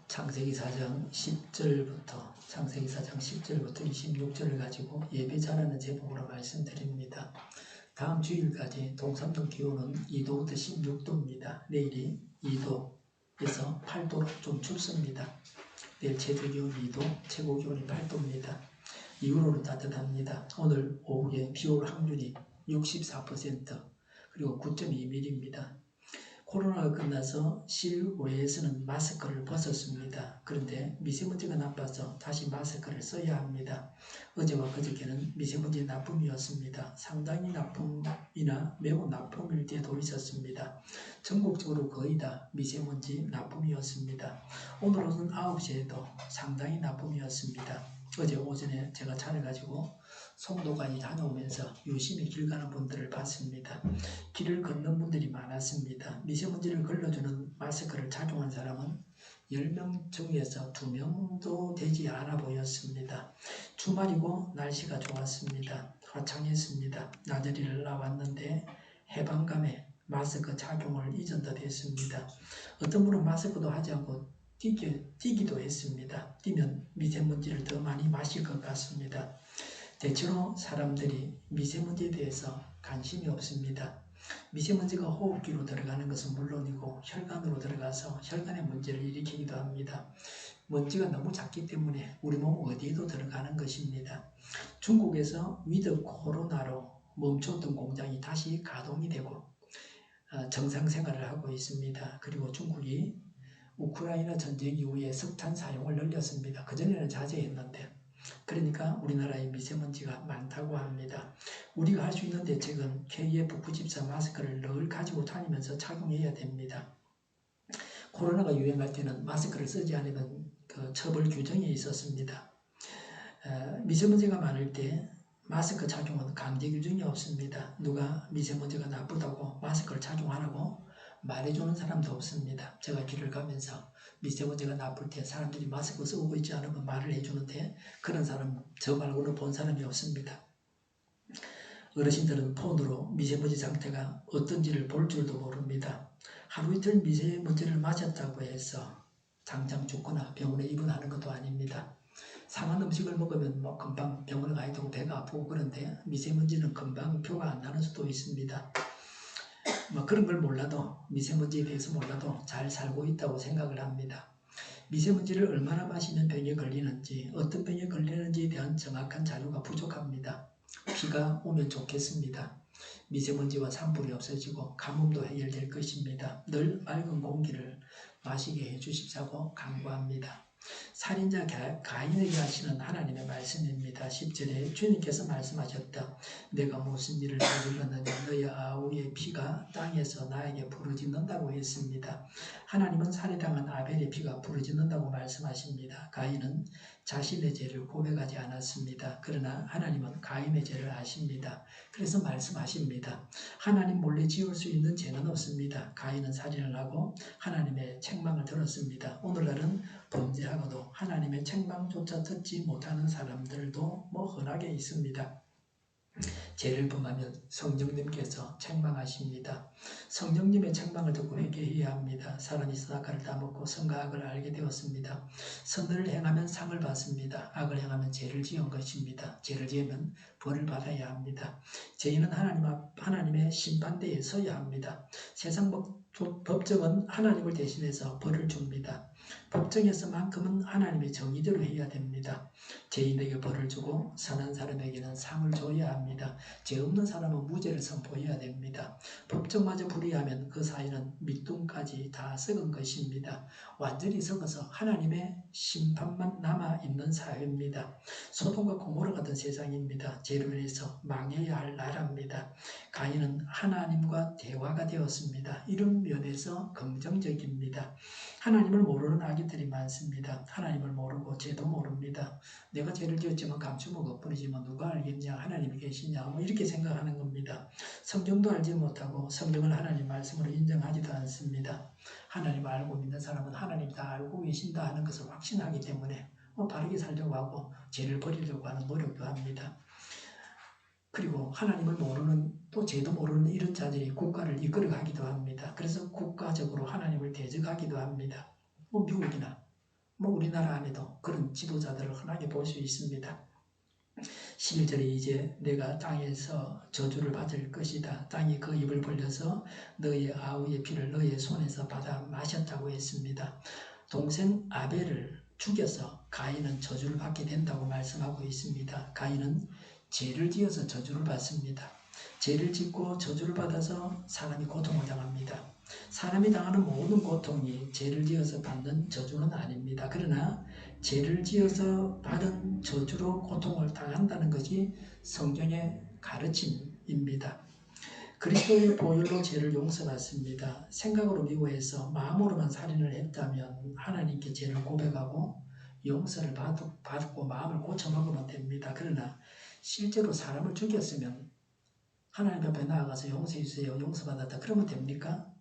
창세기 4장 10절부터 26절을 가지고 예배 잘하는 제목으로 말씀드립니다. 다음 주일까지 동산동 기온은 2도부터 16도입니다. 내일이 2도에서 8도로 좀 춥습니다. 내일 최저 기온 2도, 최고 기온이 8도입니다. 이후로는 따뜻합니다. 오늘 오후에 비올 확률이 64% 그리고 9.2mm입니다. 코로나가 끝나서 실외에서는 마스크를 벗었습니다. 그런데 미세먼지가 나빠서 다시 마스크를 써야 합니다. 어제와 그저께는 미세먼지 나쁨이었습니다. 상당히 나쁨이나 매우 나쁨일 때도 있었습니다. 전국적으로 거의 다 미세먼지 나쁨이었습니다. 오늘 오전 9시에도 상당히 나쁨이었습니다. 어제 오전에 제가 차를 가지고 송도까지 다녀오면서 유심히 길 가는 분들을 봤습니다. 길을 걷는 분들이 많았습니다. 미세먼지를 걸러주는 마스크를 착용한 사람은 10명 중에서 2명도 되지 않아 보였습니다. 주말이고 날씨가 좋았습니다. 화창했습니다. 나들이를 나왔는데 해방감에 마스크 착용을 잊은 듯 했습니다. 어떤 분은 마스크도 하지 않고 뛰기도 했습니다. 뛰면 미세먼지를 더 많이 마실 것 같습니다. 대체로 사람들이 미세먼지에 대해서 관심이 없습니다. 미세먼지가 호흡기로 들어가는 것은 물론이고 혈관으로 들어가서 혈관에 문제를 일으키기도 합니다. 먼지가 너무 작기 때문에 우리 몸 어디에도 들어가는 것입니다. 중국에서 위드 코로나로 멈췄던 공장이 다시 가동이 되고 정상 생활을 하고 있습니다. 그리고 중국이 우크라이나 전쟁 이후에 석탄 사용을 늘렸습니다. 그전에는 자제했는데 그러니까 우리나라에 미세먼지가 많다고 합니다. 우리가 할 수 있는 대책은 KF94 마스크를 늘 가지고 다니면서 착용해야 됩니다. 코로나가 유행할 때는 마스크를 쓰지 않으면 그 처벌 규정이 있었습니다. 미세먼지가 많을 때 마스크 착용은 강제 규정이 없습니다. 누가 미세먼지가 나쁘다고 마스크를 착용하라고 말해주는 사람도 없습니다. 제가 길을 가면서 미세먼지가 나쁠 때 사람들이 마스크 쓰고 있지 않으면 말을 해주는데 그런 사람 저 말고는 본 사람이 없습니다. 어르신들은 폰으로 미세먼지 상태가 어떤지를 볼 줄도 모릅니다. 하루 이틀 미세먼지를 맞았다고 해서 당장 죽거나 병원에 입원하는 것도 아닙니다. 상한 음식을 먹으면 금방 병원에 가야 되고 배가 아프고 그런데 미세먼지는 금방 표가 안 나는 수도 있습니다. 그런 걸 몰라도 미세먼지에 대해서 몰라도 잘 살고 있다고 생각을 합니다. 미세먼지를 얼마나 마시면 병에 걸리는지 어떤 병에 걸리는지에 대한 정확한 자료가 부족합니다. 비가 오면 좋겠습니다. 미세먼지와 산불이 없어지고 가뭄도 해결될 것입니다. 늘 맑은 공기를 마시게 해주십사고 간구합니다. 살인자 가인에게 하시는 하나님의 말씀입니다. 10절에 주님께서 말씀하셨다. 내가 무슨 일을 저질렀느냐 너희 아우의 피가 땅에서 나에게 부르짖는다고 했습니다. 하나님은 살해당한 아벨의 피가 부르짖는다고 말씀하십니다. 가인은 자신의 죄를 고백하지 않았습니다. 그러나 하나님은 가인의 죄를 아십니다. 그래서 말씀하십니다. 하나님 몰래 지을 수 있는 죄는 없습니다. 가인은 살인을 하고 하나님의 책망을 들었습니다. 오늘날은 범죄하고도 하나님의 책망조차 듣지 못하는 사람들도 흔하게 있습니다. 죄를 범하면 성령님께서 책망하십니다. 성령님의 책망을 듣고 회개해야 합니다. 사람이 선악과를 따먹고 선과 악을 알게 되었습니다. 선을 행하면 상을 받습니다. 악을 행하면 죄를 지은 것입니다. 죄를 지으면 벌을 받아야 합니다. 죄인은 하나님의 심판대에 서야 합니다. 세상 법정은 하나님을 대신해서 벌을 줍니다. 법정에서만큼은 하나님의 정의대로 해야 됩니다. 죄인에게 벌을 주고 선한 사람에게는 상을 줘야 합니다. 죄 없는 사람은 무죄를 선포해야 됩니다. 법정마저 불의하면 그 사이는 밑둥까지 다 썩은 것입니다. 완전히 썩어서 하나님의 심판만 남아있는 사회입니다. 소돔과 고모라 같은 세상입니다. 죄로 인해서 망해야 할 나라입니다. 가인은 하나님과 대화가 되었습니다. 이런 면에서 긍정적입니다. 하나님을 모르는 아기들이 많습니다. 하나님을 모르고 죄도 모릅니다. 내가 죄를 지었지만 감추면 그뿐이지만 누가 알겠냐 하나님이 계시냐 이렇게 생각하는 겁니다. 성경도 알지 못하고 성경을 하나님 말씀으로 인정하지도 않습니다. 하나님 알고 믿는 사람은 하나님 다 알고 계신다 하는 것을 확신하기 때문에 바르게 살려고 하고 죄를 버리려고 하는 노력도 합니다. 그리고 하나님을 모르는 또 죄도 모르는 이런 자들이 국가를 이끌어가기도 합니다. 그래서 국가적으로 하나님을 대적하기도 합니다. 미국이나 뭐 우리나라 안에도 그런 지도자들을 흔하게 볼 수 있습니다. 11절에 이제 내가 땅에서 저주를 받을 것이다. 땅이 그 입을 벌려서 너희 아우의 피를 너희의 손에서 받아 마셨다고 했습니다. 동생 아벨을 죽여서 가인은 저주를 받게 된다고 말씀하고 있습니다. 가인은 죄를 지어서 저주를 받습니다. 죄를 짓고 저주를 받아서 사람이 고통을 당합니다. 사람이 당하는 모든 고통이 죄를 지어서 받는 저주는 아닙니다. 그러나 죄를 지어서 받은 저주로 고통을 당한다는 것이 성경의 가르침입니다. 그리스도의 보혈로 죄를 용서받습니다. 생각으로 미워해서 마음으로만 살인을 했다면 하나님께 죄를 고백하고 용서를 받고 마음을 고쳐먹으면 됩니다. 그러나 실제로 사람을 죽였으면 하나님 앞에 나아가서 용서해 주세요. 용서받았다. 그러면 됩니까?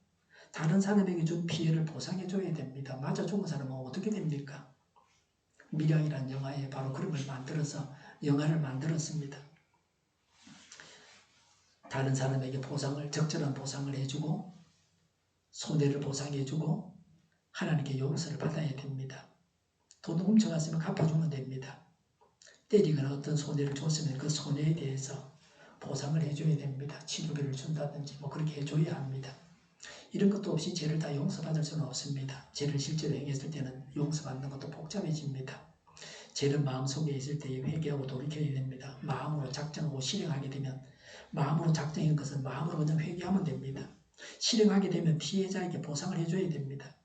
다른 사람에게 준 피해를 보상해줘야 됩니다. 맞아 죽은 사람은 어떻게 됩니까? 미량이란 영화에 바로 그런 걸 만들어서 영화를 만들었습니다. 다른 사람에게 적절한 보상을 해주고 손해를 보상해주고 하나님께 용서를 받아야 됩니다. 돈 훔쳐갔으면 갚아주면 됩니다. 때리거나 어떤 손해를 줬으면 그 손해에 대해서 보상을 해줘야 됩니다. 치료비를 준다든지 뭐 그렇게 해줘야 합니다. 이런 것도 없이 죄를 다 용서받을 수는 없습니다. 죄를 실제로 행했을 때는 용서받는 것도 복잡해집니다. 죄는 마음속에 있을 때 회개하고 돌이켜야 됩니다. 마음으로 작정하고 실행하게 되면 마음으로 작정한 것은 마음으로 그냥 회개하면 됩니다. 실행하게 되면 피해자에게 보상을 해줘야 됩니다.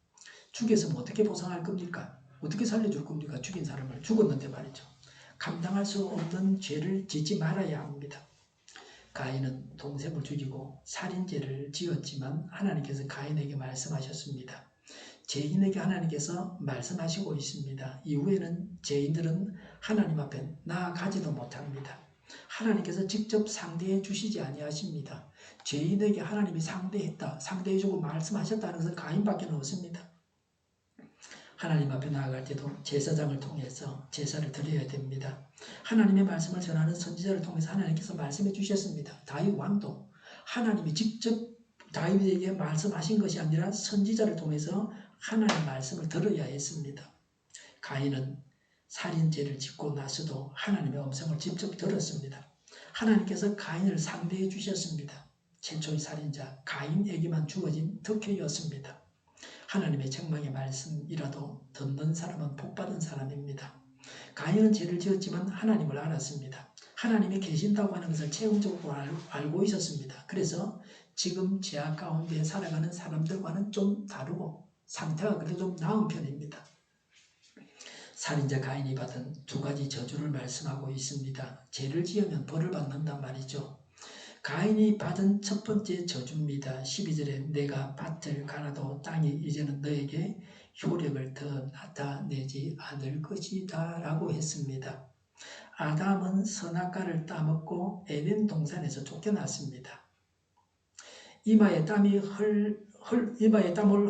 죽였으면 어떻게 보상할 겁니까? 어떻게 살려줄 겁니까? 죽인 사람을 죽었는데 말이죠. 감당할 수 없는 죄를 짓지 말아야 합니다. 가인은 동생을 죽이고 살인죄를 지었지만 하나님께서 가인에게 말씀하셨습니다. 죄인에게 하나님께서 말씀하시고 있습니다. 이후에는 죄인들은 하나님 앞에 나아가지도 못합니다. 하나님께서 직접 상대해 주시지 아니하십니다. 죄인에게 하나님이 상대해주고 말씀하셨다는 것은 가인밖에 없습니다. 하나님 앞에 나아갈 때도 제사장을 통해서 제사를 드려야 됩니다. 하나님의 말씀을 전하는 선지자를 통해서 하나님께서 말씀해 주셨습니다. 다윗 왕도 하나님이 직접 다윗에게 말씀하신 것이 아니라 선지자를 통해서 하나님의 말씀을 들어야 했습니다. 가인은 살인죄를 짓고 나서도 하나님의 음성을 직접 들었습니다. 하나님께서 가인을 상대해 주셨습니다. 최초의 살인자 가인에게만 주어진 특혜였습니다. 하나님의 책망의 말씀이라도 듣는 사람은 복받은 사람입니다. 가인은 죄를 지었지만 하나님을 알았습니다. 하나님이 계신다고 하는 것을 체험적으로 알고 있었습니다. 그래서 지금 죄악 가운데 살아가는 사람들과는 좀 다르고 상태가 그래도 좀 나은 편입니다. 살인자 가인이 받은 두 가지 저주를 말씀하고 있습니다. 죄를 지으면 벌을 받는단 말이죠. 가인이 받은 첫 번째 저주입니다. 12절에 내가 밭을 갈아도 땅이 이제는 너에게 효력을 더 나타내지 않을 것이다 라고 했습니다. 아담은 선악과를 따먹고 에덴 동산에서 쫓겨났습니다. 이마에 땀을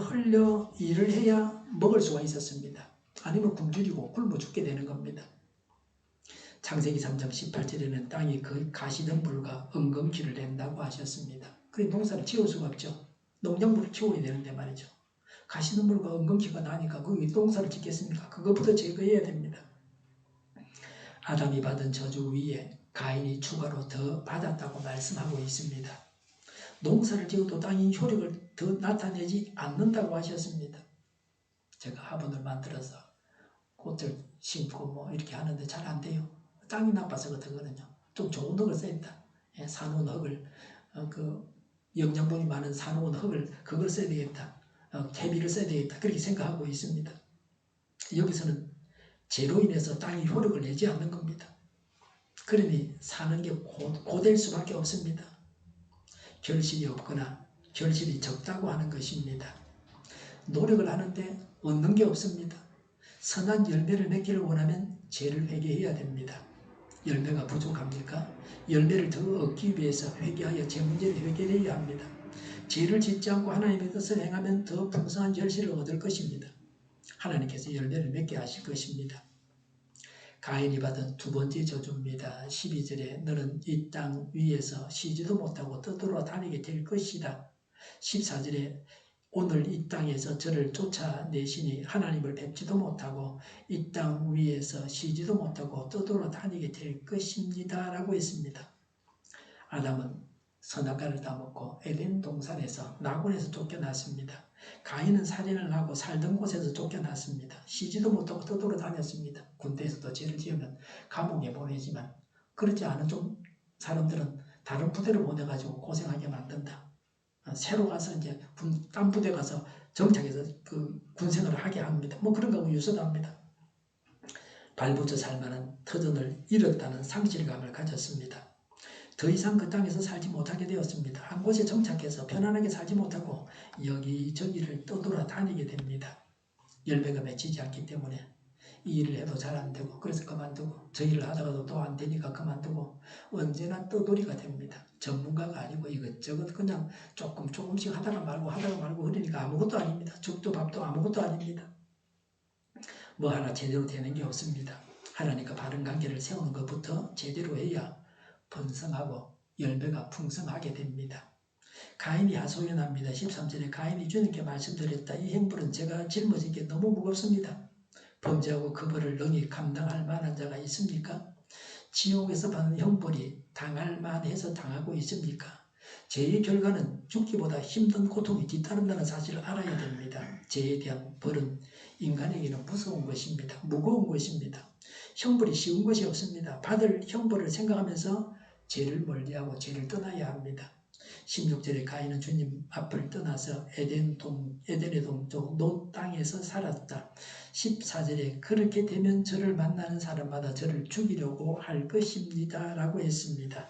흘려 일을 해야 먹을 수가 있었습니다. 아니면 굶주리고 굶어 죽게 되는 겁니다. 창세기 3장 18절에는 땅이 그 가시덤불과 엉겅퀴를 낸다고 하셨습니다. 그 농사를 지을 수가 없죠. 농작물을 키워야 되는데 말이죠. 가시덤불과 엉겅퀴가 나니까 거기 농사를 짓겠습니까? 그것부터 제거해야 됩니다. 아담이 받은 저주 위에 가인이 추가로 더 받았다고 말씀하고 있습니다. 농사를 지어도 땅이 효력을 더 나타내지 않는다고 하셨습니다. 제가 화분을 만들어서 꽃을 심고 뭐 이렇게 하는데 잘 안 돼요. 땅이 나빠서 그렇거든요. 좀 좋은 흙을 써야 된다. 사놓은 흙을 영양분이 많은 사놓은 흙을 그걸 써야 되겠다. 퇴비를 써야 되겠다. 그렇게 생각하고 있습니다. 여기서는 죄로 인해서 땅이 효력을 내지 않는 겁니다. 그러니 사는 게 고될 수밖에 없습니다. 결실이 없거나 결실이 적다고 하는 것입니다. 노력을 하는데 얻는 게 없습니다. 선한 열매를 맺기를 원하면 죄를 회개해야 됩니다. 열매가 부족합니까? 열매를 더 얻기 위해서 회개하여 제 문제를 해결해야 합니다. 죄를 짓지 않고 하나님의 뜻을 행하면 더 풍성한 결실을 얻을 것입니다. 하나님께서 열매를 맺게 하실 것입니다. 가인이 받은 두 번째 저주입니다. 12절에 너는 이 땅 위에서 쉬지도 못하고 떠돌아 다니게 될 것이다. 14절에 오늘 이 땅에서 저를 쫓아내시니 하나님을 뵙지도 못하고 이 땅 위에서 쉬지도 못하고 떠돌아다니게 될 것입니다. 라고 했습니다. 아담은 선악과를 따먹고 에덴 동산에서 낙원에서 쫓겨났습니다. 가인은 살인을 하고 살던 곳에서 쫓겨났습니다. 쉬지도 못하고 떠돌아다녔습니다. 군대에서도 죄를 지으면 감옥에 보내지만 그렇지 않은 좀 사람들은 다른 부대로 보내가지고 고생하게 만든다. 새로 가서 이제 딴 부대 가서 정착해서 그 군생활을 하게 합니다. 뭐 그런 거하고 유사합니다. 발붙여 살만한 터전을 잃었다는 상실감을 가졌습니다. 더 이상 그 땅에서 살지 못하게 되었습니다. 한 곳에 정착해서 편안하게 살지 못하고 여기저기를 떠돌아다니게 됩니다. 열매가 맺히지 않기 때문에 이 일을 해도 잘 안 되고 그래서 그만두고 저 일을 하다가도 또 안 되니까 그만두고 언제나 떠돌이가 됩니다. 전문가가 아니고 이것저것 그냥 조금씩 하다가 말고 그러니까 아무것도 아닙니다. 죽도 밥도 아무것도 아닙니다. 뭐 하나 제대로 되는 게 없습니다. 하나님과 바른 관계를 세우는 것부터 제대로 해야 번성하고 열매가 풍성하게 됩니다. 가인이 하소연합니다. 13절에 가인이 주님께 말씀드렸다. 이 행불은 제가 짊어진 게 너무 무겁습니다. 범죄하고 그 벌을 능히 감당할 만한 자가 있습니까? 지옥에서 받는 형벌이 당할 만해서 당하고 있습니까? 죄의 결과는 죽기보다 힘든 고통이 뒤따른다는 사실을 알아야 됩니다. 죄에 대한 벌은 인간에게는 무서운 것입니다. 무거운 것입니다. 형벌이 쉬운 것이 없습니다. 받을 형벌을 생각하면서 죄를 멀리하고 죄를 떠나야 합니다. 16절에 가인은 주님 앞을 떠나서 에덴의 동쪽 노 땅에서 살았다. 14절에 그렇게 되면 저를 만나는 사람마다 저를 죽이려고 할 것입니다. 라고 했습니다.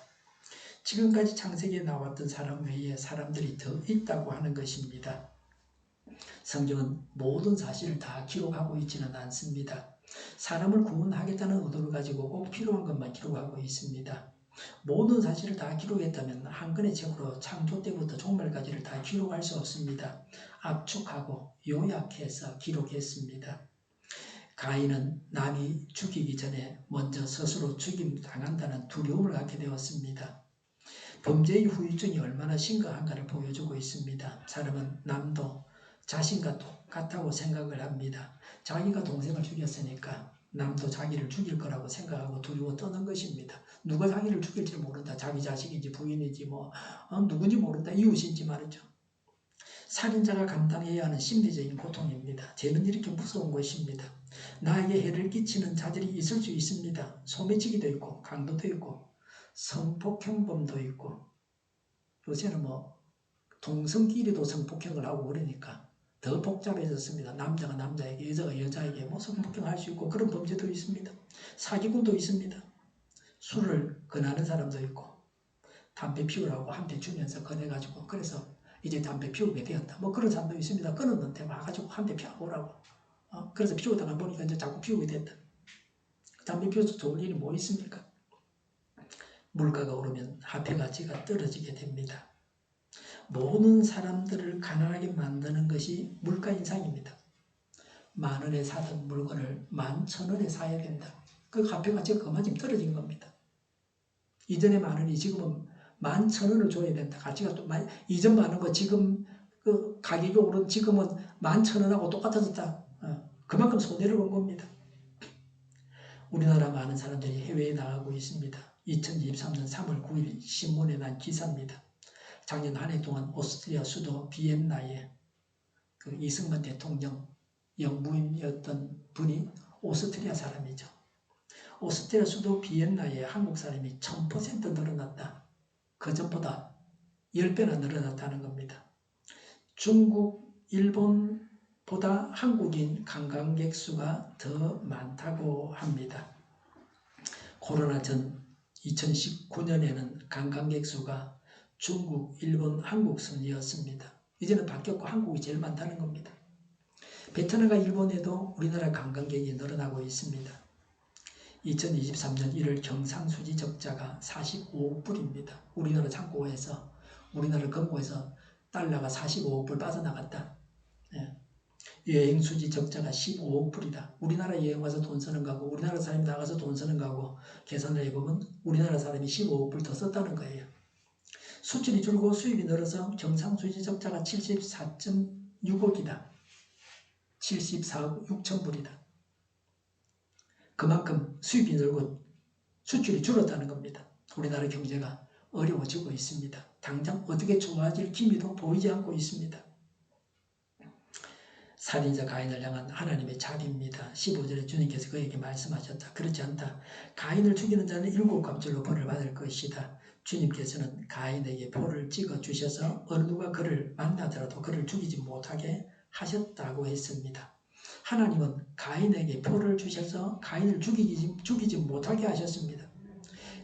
지금까지 창세기에 나왔던 사람 외에 사람들이 더 있다고 하는 것입니다. 성경은 모든 사실을 다 기록하고 있지는 않습니다. 사람을 구원하겠다는 의도를 가지고 꼭 필요한 것만 기록하고 있습니다. 모든 사실을 다 기록했다면 한 권의 책으로 창조 때부터 종말까지를 다 기록할 수 없습니다. 압축하고 요약해서 기록했습니다. 가인은 남이 죽이기 전에 먼저 스스로 죽임당한다는 두려움을 갖게 되었습니다. 범죄의 후유증이 얼마나 심각한가를 보여주고 있습니다. 사람은 남도 자신과 똑같다고 생각을 합니다. 자기가 동생을 죽였으니까 남도 자기를 죽일 거라고 생각하고 두려워 떠는 것입니다. 누가 자기를 죽일지 모른다. 자기 자식인지 부인인지 누군지 모른다. 이웃인지 말이죠. 살인자가 감당해야 하는 심리적인 고통입니다. 죄는 이렇게 무서운 것입니다. 나에게 해를 끼치는 자들이 있을 수 있습니다. 소매치기도 있고 강도도 있고 성폭행범도 있고 요새는 동성끼리도 성폭행을 하고 그러니까 더 복잡해졌습니다. 남자가 남자에게 여자가 여자에게 성폭행할 수 있고 그런 범죄도 있습니다. 사기꾼도 있습니다. 술을 권하는 사람도 있고 담배 피우라고 한 대 주면서 권해가지고 그래서 이제 담배 피우게 되었다. 그런 사람도 있습니다. 끊었는데 와가지고 한 대 피워보라고. 그래서 피우다가 보니까 이제 자꾸 피우게 됐다. 담배 피워서 좋을 일이 뭐 있습니까? 물가가 오르면 화폐 가치가 떨어지게 됩니다. 모든 사람들을 가난하게 만드는 것이 물가 인상입니다. 10,000원에 사던 물건을 11,000원에 사야 된다. 그 화폐 가치가 그만큼 떨어진 겁니다. 이전에 10,000원이 지금은 11,000원을 줘야 된다. 가치가 또 이전 많은 거 지금 그 가격이 오른 지금은 11,000원하고 똑같아졌다. 그만큼 손해를 본 겁니다. 우리나라 많은 사람들이 해외에 나가고 있습니다. 2023년 3월 9일 신문에 난 기사입니다. 작년 한 해 동안 오스트리아 수도 비엔나에 그 이승만 대통령 영부인이었던 분이 오스트리아 사람이죠. 오스트리아 수도 비엔나에 한국 사람이 1000% 늘어났다. 그전보다 10배나 늘어났다는 겁니다. 중국, 일본보다 한국인 관광객 수가 더 많다고 합니다. 코로나 전 2019년에는 관광객 수가 중국, 일본, 한국 순이었습니다. 이제는 바뀌었고 한국이 제일 많다는 겁니다. 베트남과 일본에도 우리나라 관광객이 늘어나고 있습니다. 2023년 1월 경상수지 적자가 45억 불입니다. 우리나라 창고에서 우리나라 금고에서 달러가 45억 불 빠져나갔다. 여행수지 적자가 15억 불이다. 우리나라 여행 와서 돈 쓰는 거하고 우리나라 사람이 나가서 돈 쓰는 거하고 계산을 해보면 우리나라 사람이 15억 불 더 썼다는 거예요. 수출이 줄고 수입이 늘어서 경상수지 적자가 6억이다. 74억 6천 불이다. 그만큼 수입이 늘고 수출이 줄었다는 겁니다. 우리나라 경제가 어려워지고 있습니다. 당장 어떻게 좋아질 기미도 보이지 않고 있습니다. 살인자 가인을 향한 하나님의 자비입니다. 15절에 주님께서 그에게 말씀하셨다. 그렇지 않다. 가인을 죽이는 자는 7갑절로 벌을 받을 것이다. 주님께서는 가인에게 포를 찍어 주셔서 어느 누가 그를 만나더라도 그를 죽이지 못하게 하셨다고 했습니다. 하나님은 가인에게 포를 주셔서 가인을 죽이지 못하게 하셨습니다.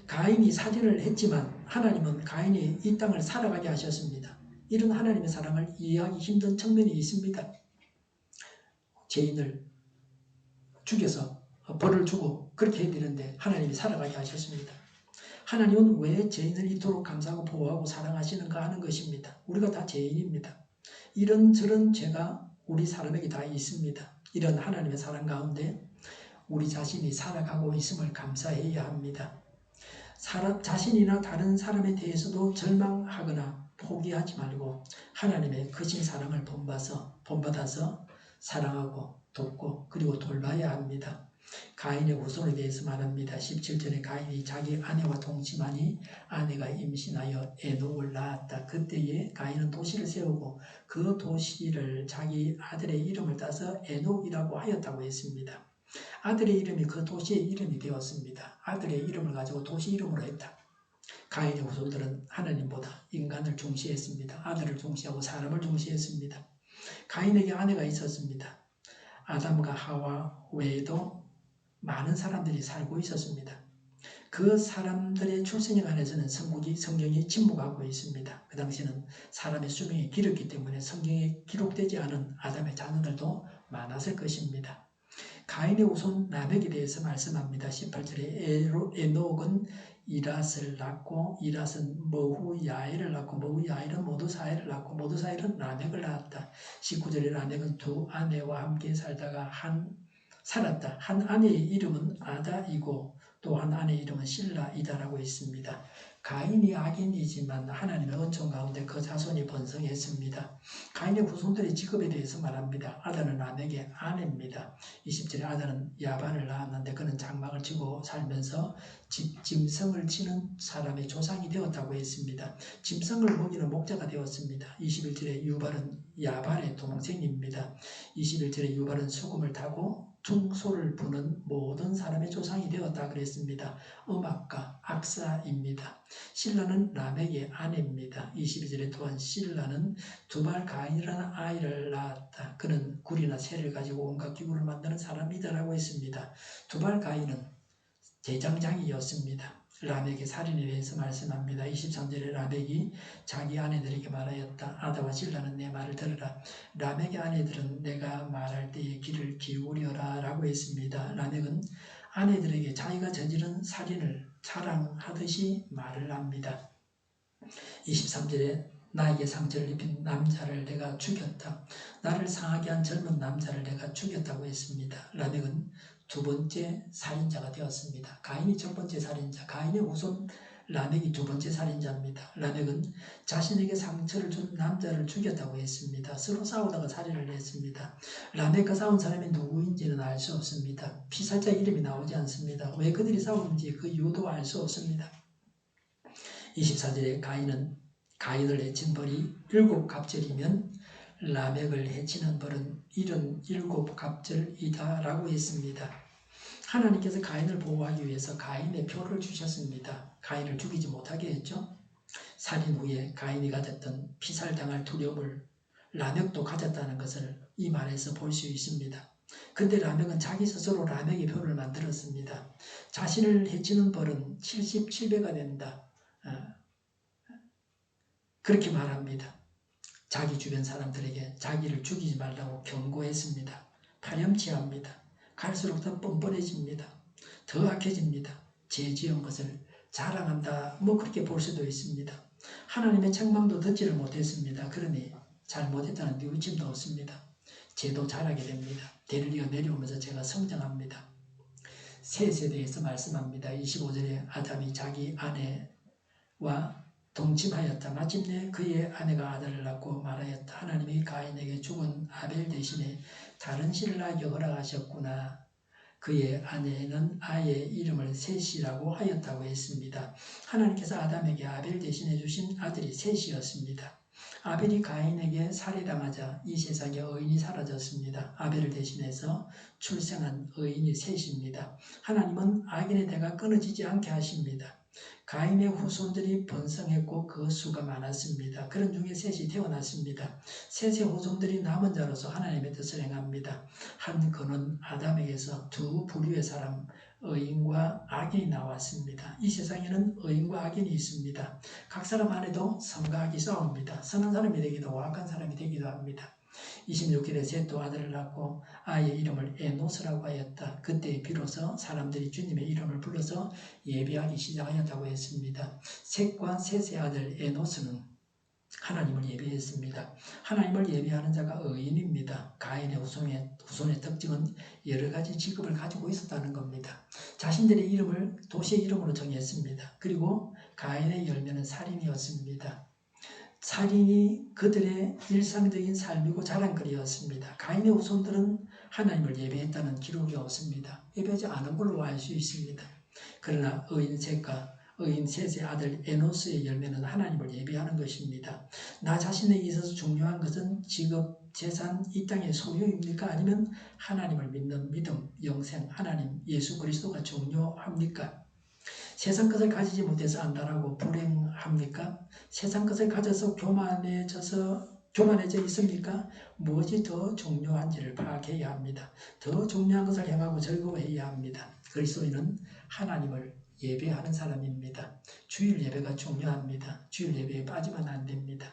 가인이 살인을 했지만 하나님은 가인이 이 땅을 살아가게 하셨습니다. 이런 하나님의 사랑을 이해하기 힘든 측면이 있습니다. 죄인을 죽여서 벌을 주고 그렇게 해야 되는데 하나님이 살아가게 하셨습니다. 하나님은 왜 죄인을 이토록 감사하고 보호하고 사랑하시는가 하는 것입니다. 우리가 다 죄인입니다. 이런저런 죄가 우리 사람에게 다 있습니다. 이런 하나님의 사랑 가운데 우리 자신이 살아가고 있음을 감사해야 합니다. 자신이나 다른 사람에 대해서도 절망하거나 포기하지 말고 하나님의 크신 사랑을 본받아서 사랑하고 돕고 그리고 돌봐야 합니다. 가인의 후손에 대해서 말합니다. 17절에 가인이 자기 아내와 동침하니 아내가 임신하여 에녹을 낳았다. 그때에 가인은 도시를 세우고 그 도시를 자기 아들의 이름을 따서 에녹이라고 하였다고 했습니다. 아들의 이름이 그 도시의 이름이 되었습니다. 아들의 이름을 가지고 도시 이름으로 했다. 가인의 후손들은 하나님보다 인간을 중시했습니다. 아들을 중시하고 사람을 중시했습니다. 가인에게 아내가 있었습니다. 아담과 하와 외에도 많은 사람들이 살고 있었습니다. 그 사람들의 출생에 관해서는 성경이 침묵하고 있습니다. 그 당시에는 사람의 수명이 길었기 때문에 성경에 기록되지 않은 아담의 자녀들도 많았을 것입니다. 가인의 후손 라멕에 대해서 말씀합니다. 18절에 에녹은 이랏을 낳고 이랏은 머후야엘을 낳고 머후야엘은 모두사엘을 낳고 모두사엘은 라멕을 낳았다. 19절에 라멕은 두 아내와 함께 살다가 살았다. 한 아내의 이름은 아다이고 또 한 아내의 이름은 실라이다라고 있습니다. 가인이 악인이지만 하나님의 은총 가운데 그 자손이 번성했습니다. 가인의 후손들의 직업에 대해서 말합니다. 아다는 라멕의 아내입니다. 20절에 아다는 야발을 낳았는데 그는 장막을 치고 살면서 짐승을 치는 사람의 조상이 되었다고 했습니다. 짐승을 먹이는 목자가 되었습니다. 21절에 유발은 야발의 동생입니다. 21절에 유발은 수금을 타고 퉁소를 부는 모든 사람의 조상이 되었다 그랬습니다. 음악가 악사입니다. 실라는 라멕의 아내입니다. 22절에 또한 실라는 두발 가인이라는 아이를 낳았다. 그는 굴이나 새를 가지고 온갖 기구를 만드는 사람이다라고 했습니다. 두발 가인은 대장장이였습니다. 라멕의 살인에 대해서 말씀합니다. 23절에 라멕이 자기 아내들에게 말하였다. 아다와 실라는 내 말을 들으라. 라멕의 아내들은 내가 말할 때에 귀를 기울여라 라고 했습니다. 라멕은 아내들에게 자기가 저지른 살인을 자랑하듯이 말을 합니다. 23절에 나에게 상처를 입힌 남자를 내가 죽였다. 나를 상하게 한 젊은 남자를 내가 죽였다고 했습니다. 라멕은 두 번째 살인자가 되었습니다. 가인이 첫 번째 살인자, 가인의 후손 라멕이 두 번째 살인자입니다. 라멕은 자신에게 상처를 준 남자를 죽였다고 했습니다. 서로 싸우다가 살인을 했습니다. 라멕과 싸운 사람이 누구인지는 알 수 없습니다. 피살자 이름이 나오지 않습니다. 왜 그들이 싸우는지 그 이유도 알 수 없습니다. 24절에 가인을 해친 벌이 7갑절이면 라멕을 해치는 벌은 77갑절이다 라고 했습니다. 하나님께서 가인을 보호하기 위해서 가인의 표를 주셨습니다. 가인을 죽이지 못하게 했죠. 살인 후에 가인이 가졌던 피살당할 두려움을 라멕도 가졌다는 것을 이 말에서 볼 수 있습니다. 근데 라멕은 자기 스스로 라멕의 표를 만들었습니다. 자신을 해치는 벌은 77배가 된다. 그렇게 말합니다. 자기 주변 사람들에게 자기를 죽이지 말라고 경고했습니다. 파렴치합니다. 갈수록 더 뻔뻔해집니다. 더 악해집니다. 죄 지은 것을 자랑한다. 그렇게 볼 수도 있습니다. 하나님의 책망도 듣지를 못했습니다. 그러니 잘못했다는 뉘우침도 없습니다. 죄도 잘하게 됩니다. 대를 이어 내려오면서 제가 성장합니다. 셋에 대해서 말씀합니다. 25절에 아담이 자기 아내와 동침하였다. 마침내 그의 아내가 아들을 낳고 말하였다. 하나님이 가인에게 죽은 아벨 대신에 다른 신랑에게 허락하셨구나. 그의 아내는 아이의 이름을 셋이라고 하였다고 했습니다. 하나님께서 아담에게 아벨 대신해 주신 아들이 셋이었습니다. 아벨이 가인에게 살해당하자 이 세상에 의인이 사라졌습니다. 아벨을 대신해서 출생한 의인이 셋입니다. 하나님은 악인의 대가 끊어지지 않게 하십니다. 가인의 후손들이 번성했고 그 수가 많았습니다. 그런 중에 셋이 태어났습니다. 셋의 후손들이 남은 자로서 하나님의 뜻을 행합니다. 한 그는 아담에게서 두 부류의 사람, 의인과 악인이 나왔습니다. 이 세상에는 의인과 악인이 있습니다. 각 사람 안에도 선과 악이 싸웁니다. 선한 사람이 되기도 하고 악한 사람이 되기도 합니다. 26일에 셋도 아들을 낳고 아이의 이름을 에노스라고 하였다. 그때 비로소 사람들이 주님의 이름을 불러서 예배하기 시작하였다고 했습니다. 셋과 셋의 아들 에노스는 하나님을 예배했습니다. 하나님을 예배하는 자가 의인입니다. 가인의 후손의 특징은 여러 가지 직업을 가지고 있었다는 겁니다. 자신들의 이름을 도시의 이름으로 정했습니다. 그리고 가인의 열매는 살인이었습니다. 살인이 그들의 일상적인 삶이고 자랑거리였습니다. 가인의 후손들은 하나님을 예배했다는 기록이 없습니다. 예배하지 않은 걸로 알 수 있습니다. 그러나 의인 셋의 아들 에노스의 열매는 하나님을 예배하는 것입니다. 나 자신에게 있어서 중요한 것은 직업, 재산, 이 땅의 소유입니까? 아니면 하나님을 믿는 믿음, 영생, 하나님, 예수 그리스도가 중요합니까? 세상 것을 가지지 못해서 안달하고 불행합니까? 세상 것을 가져서 교만해져 있습니까? 무엇이 더 중요한지를 파악해야 합니다. 더 중요한 것을 행하고 즐거워해야 합니다. 그리스도인은 하나님을 예배하는 사람입니다. 주일 예배가 중요합니다. 주일 예배에 빠지면 안 됩니다.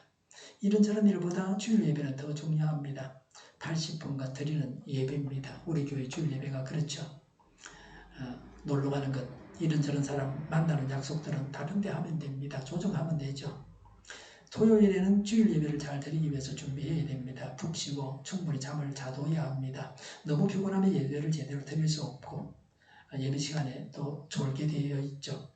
이런저런 일보다 주일 예배는 더 중요합니다. 80분간 드리는 예배입니다. 우리 교회 주일 예배가 그렇죠. 놀러 가는 것, 이런저런 사람 만나는 약속들은 다른 데 하면 됩니다. 조정하면 되죠. 토요일에는 주일 예배를 잘 드리기 위해서 준비해야 됩니다. 푹 쉬고 충분히 잠을 자둬야 합니다. 너무 피곤하면 예배를 제대로 드릴 수 없고 예배 시간에 또 졸게 되어 있죠.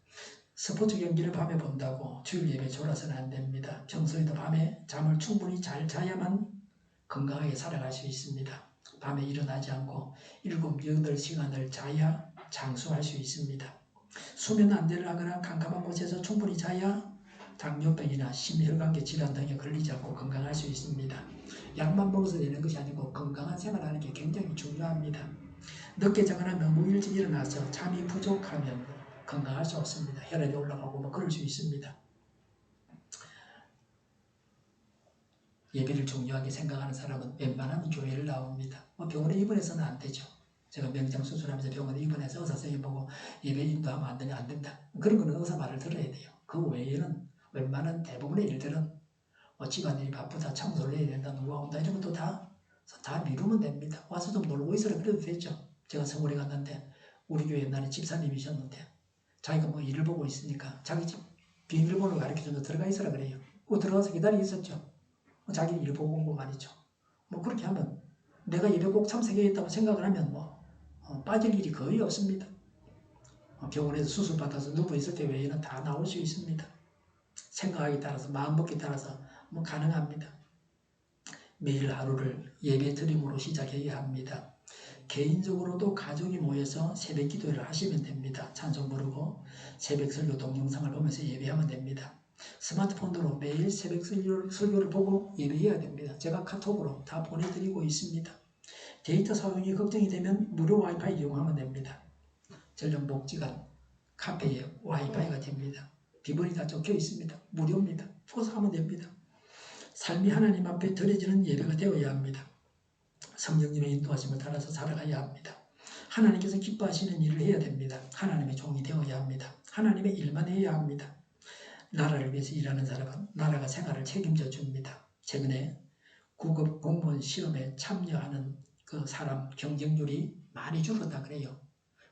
스포츠 경기를 밤에 본다고 주일 예배 졸아서는 안 됩니다. 평소에도 밤에 잠을 충분히 잘 자야만 건강하게 살아갈 수 있습니다. 밤에 일어나지 않고 7, 8시간을 자야 장수할 수 있습니다. 수면 안대를 하거나 캄캄한 곳에서 충분히 자야 당뇨병이나 심혈관계 질환 등에 걸리지 않고 건강할 수 있습니다. 약만 먹어서 되는 것이 아니고 건강한 생활하는 게 굉장히 중요합니다. 늦게 자거나 너무 일찍 일어나서 잠이 부족하면 건강할 수 없습니다. 혈압이 올라가고 그럴 수 있습니다. 예배를 중요하게 생각하는 사람은 웬만하면 교회를 나옵니다. 병원에 입원해서는 안 되죠. 제가 명장 수술하면서 병원에 입원해서 의사 선생님 보고 예배 인도하면 안 되냐, 안 된다. 그런 거는 의사 말을 들어야 돼요. 그 외에는 웬만한 대부분의 일들은 집안일이 바쁘다, 청소를 해야 된다, 누가 온다 이런 것도 다 미루면 됩니다. 와서 좀 놀고 있으라 그래도 되죠. 제가 서울에 갔는데 우리 교회 옛날에 집사님이셨는데 자기가 뭐 일을 보고 있으니까 자기 집 비밀번호 가르쳐줘서 들어가 있으라 그래요. 들어가서 기다리고 있었죠. 자기 일 보고 온 거 말이죠. 그렇게 하면 내가 예배 꼭 참석해야겠다고 생각을 하면 빠질 일이 거의 없습니다. 병원에서 수술 받아서 누워 있을 때 외에는 다 나올 수 있습니다. 생각하기에 따라서 마음먹기에 따라서 가능합니다. 매일 하루를 예배 드림으로 시작해야 합니다. 개인적으로도 가족이 모여서 새벽 기도를 하시면 됩니다. 찬송 부르고 새벽 설교 동영상을 보면서 예배하면 됩니다. 스마트폰으로 매일 새벽 설교를 보고 예배해야 됩니다. 제가 카톡으로 다 보내드리고 있습니다. 데이터 사용이 걱정이 되면 무료 와이파이 이용하면 됩니다. 전용 복지관 카페에 와이파이가 됩니다. 비번이 다 적혀 있습니다. 무료입니다. 거기서 하면 됩니다. 삶이 하나님 앞에 드려지는 예배가 되어야 합니다. 성령님의 인도하심을 따라서 살아가야 합니다. 하나님께서 기뻐하시는 일을 해야 됩니다. 하나님의 종이 되어야 합니다. 하나님의 일만 해야 합니다. 나라를 위해서 일하는 사람은 나라가 생활을 책임져 줍니다. 최근에 9급 공무원 시험에 참여하는 그 사람 경쟁률이 많이 줄었다 그래요.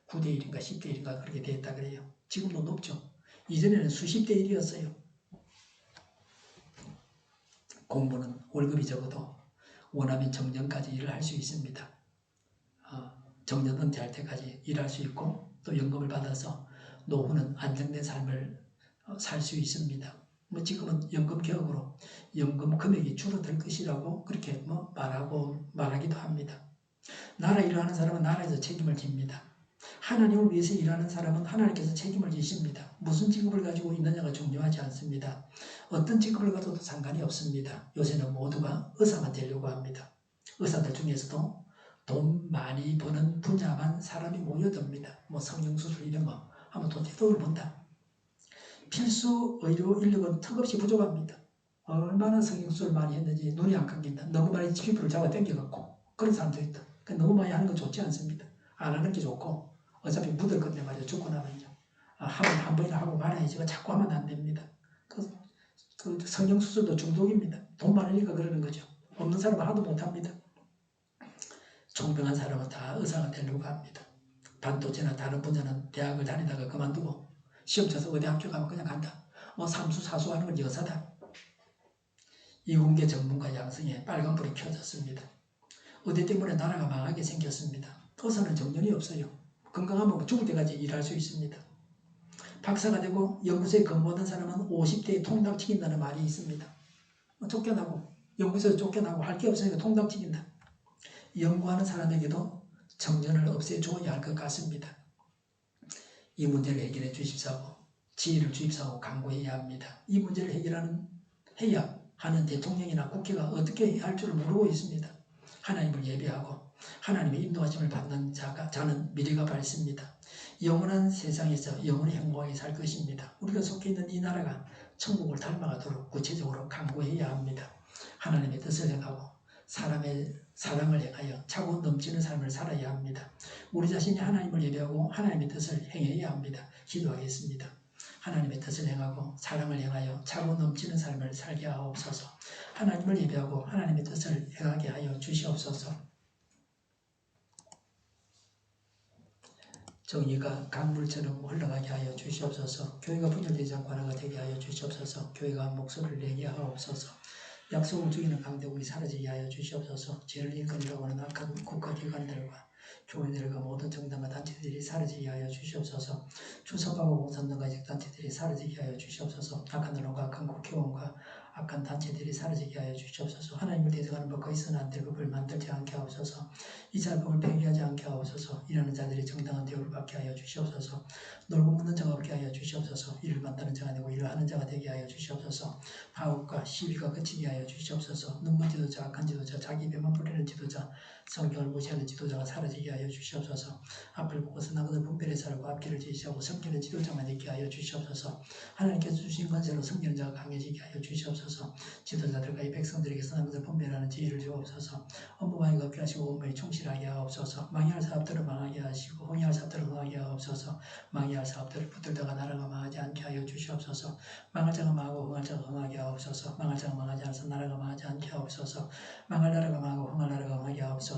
9대 1인가 10대 1인가 그렇게 됐다 그래요. 지금도 높죠. 이전에는 수십 대 1이었어요. 공무원은 월급이 적어도 원하면 정년까지 일을 할 수 있습니다. 정년 은퇴할 때까지 일할 수 있고 또 연금을 받아서 노후는 안정된 삶을 살 수 있습니다. 뭐 지금은 연금 개혁으로 연금 금액이 줄어들 것이라고 그렇게 뭐 말하기도 합니다. 나라 일하는 사람은 나라에서 책임을 집니다. 하나님을 위해서 일하는 사람은 하나님께서 책임을 지십니다. 무슨 직업을 가지고 있느냐가 중요하지 않습니다. 어떤 직업을 가져도 상관이 없습니다. 요새는 모두가 의사가 되려고 합니다. 의사들 중에서도 돈 많이 버는 분야만 사람이 모여듭니다. 뭐 성형수술 이런 거 하면 돈을 번다. 필수 의료 인력은 턱없이 부족합니다. 얼마나 성형수술 많이 했는지 눈이 안 감긴다. 너무 많이 피부를 잡아 당겨갖고 그런 사람도 있다. 너무 많이 하는 건 좋지 않습니다. 안 하는 게 좋고 어차피 묻을 건데 말이야. 죽고 나면요. 하면 한 번이나 하고 말아야지. 자꾸 하면 안 됩니다. 그 성형수술도 중독입니다. 돈 많으니까 그러는 거죠. 없는 사람은 하도 못합니다. 총명한 사람은 다 의사가 되려고 합니다. 반도체나 다른 분야는 대학을 다니다가 그만두고 시험 쳐서 어디 학교 가면 그냥 간다. 삼수 사수 하는 건 여사다. 이공계 전문가 양성에 빨간불이 켜졌습니다. 어디 때문에 나라가 망하게 생겼습니다. 의사는 정년이 없어요. 건강하면 죽을 때까지 일할 수 있습니다. 박사가 되고 연구소에 근무하는 사람은 50대에 통닭 튀긴다는 말이 있습니다. 쫓겨나고 연구소에서 쫓겨나고 할 게 없으니까 통닭 튀긴다. 연구하는 사람에게도 정년을 없애줘야 할 것 같습니다. 이 문제를 해결해 주십사고 지혜를 주십사고 강구해야 합니다. 이 문제를 해야 하는 대통령이나 국회가 어떻게 해야 할 줄 모르고 있습니다. 하나님을 예배하고 하나님의 인도하심을 받는 자는 미래가 밝습니다. 영원한 세상에서 영원히 행복하게 살 것입니다. 우리가 속해 있는 이 나라가 천국을 닮아가도록 구체적으로 강구해야 합니다. 하나님의 뜻을 행하고 사람의 사랑을 행하여 차고 넘치는 삶을 살아야 합니다. 우리 자신이 하나님을 예배하고 하나님의 뜻을 행해야 합니다. 기도하겠습니다. 하나님의 뜻을 행하고 사랑을 행하여 차고 넘치는 삶을 살게 하옵소서. 하나님을 예배하고 하나님의 뜻을 행하게 하여 주시옵소서. 정의가 강물처럼 흘러가게 하여 주시옵소서. 교회가 분열되지 않고 하나가 되게 하여 주시옵소서. 교회가 목소리를 내게 하옵소서. 약속을 죽이는 강대국이 사라지게 하여 주시옵소서. 죄를 인권이라고 하는 악한 국가기관들과 교회들과 모든 정당과 단체들이 사라지게 하여 주시옵소서. 출석하고 공산당과 단체들이 사라지게 하여 주시옵소서. 악한 언론과 악한 국회의원과 악한 단체들이 사라지게 하여 주시옵소서. 하나님을 대적하는 법과 있어는 안 될 법을 만들지 않게 하옵소서. 이사법을 폐기하지 않게 하옵소서. 일하는 자들이 정당한 대우를 받게 하여 주시옵소서. 놀고 먹는 자가 없게 하여 주시옵소서. 일을 만드는 자가 되고 일을 하는 자가 되게 하여 주시옵소서. 파업과 시비가 그치게 하여 주시옵소서. 눈먼 지도자, 악한 지도자, 자기 배만 부리는 지도자, 성경을 무시하는 지도자가 사라지게 하여 주시옵소서. 앞을 보고서 나그들 분별해 살고 앞길을 제시하고 섬기는 지도자만 있게 하여 주시옵소서. 하나님께서 주신 권세로 섬기는 자가 강해지게 하여 주시옵소서. 지도자들과 이 백성들에게서 나그들 분별하는 지혜를 주옵소서. 업무만이 없게 하시고 업무에 충실하게 하옵소서. 망해할 사업들을 망하게 하시고 흥해할 사업들을 흥하게 하옵소서. 망해할 사업들을 붙들다가 나라가 망하지 않게 하여 주시옵소서. 망할 자가 망하고 흥할 자가 흥하게 하옵소서. 망할 자가 망하지 않아서 나라가 망하지 않게 하옵소서. 망할 나라가 망하고 흥할 나라가 흥하게 하옵소서.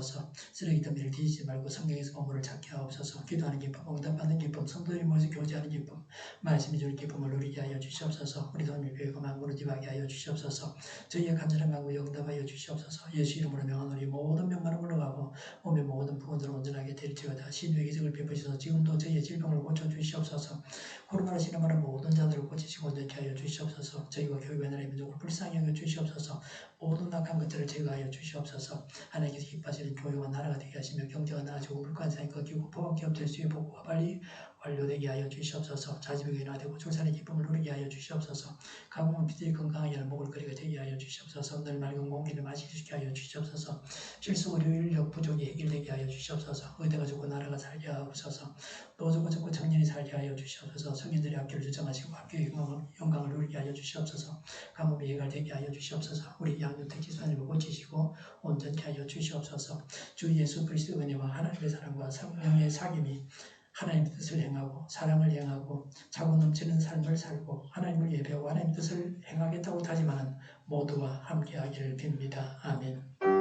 쓰레기 더미를 뒤지지 말고 성경에서 보물을 찾게 하옵소서. 기도하는 기쁨, 응답받는 기쁨, 성도들이 모여서 교제하는 기쁨, 말씀이 주는 기쁨을 누리게 하여 주시옵소서. 우리 도움이 교회가 만군을 지하게 하여 주시옵소서. 저희의 간절한 간구에 응답하여 주시옵소서. 예수 이름으로 명하노니 모든 명만은 물러가고 몸의 모든 부분들을 온전하게 될지어다. 신유의 기적을 베푸셔서 지금도 저희의 질병을 고쳐주시옵소서. 코로나로 신음하는 모든 자들을 고치시고 온전케 하여 주시옵소서. 저희와 교회와 나라의 민족을 불쌍히 여겨 주시옵소서. 모든 악한 것들을 제거하여 주시옵소서. 하나님께서 기뻐하시는 교회와 나라가 되게 하시며 경제가 나아지고 물가상이 꺾이고 포함기업들 수의 복구가 빨리 완료되게 하여 주시옵소서. 자지병이 나되고 출산의 기쁨을 누리게 하여 주시옵소서. 가뭄은 비들이 건강하게 하는 먹을거리가 되게 하여 주시옵소서. 늘 맑은 공기를 마시게 하여 주시옵소서. 필수 의료 인력 부족이 해결되게 하여 주시옵소서. 의대가 좋고 나라가 살게 하옵소서. 노조가 좋고 청년이 살게 하여 주시옵소서. 성인들의 학교를 주장하시고 학교의 영광을 누리게 하여 주시옵소서. 가뭄이 해결되게 하여 주시옵소서. 우리 양육택 지수님을 고치시고 온전케 하여 주시옵소서. 주 예수 그리스도의 은혜와 하나님의 사랑과 성령의 사귐이 하나님의 뜻을 행하고 사랑을 행하고 차고 넘치는 삶을 살고 하나님을 예배하고 하나님의 뜻을 행하겠다고 다짐하는 모두와 함께하기를 빕니다. 아멘.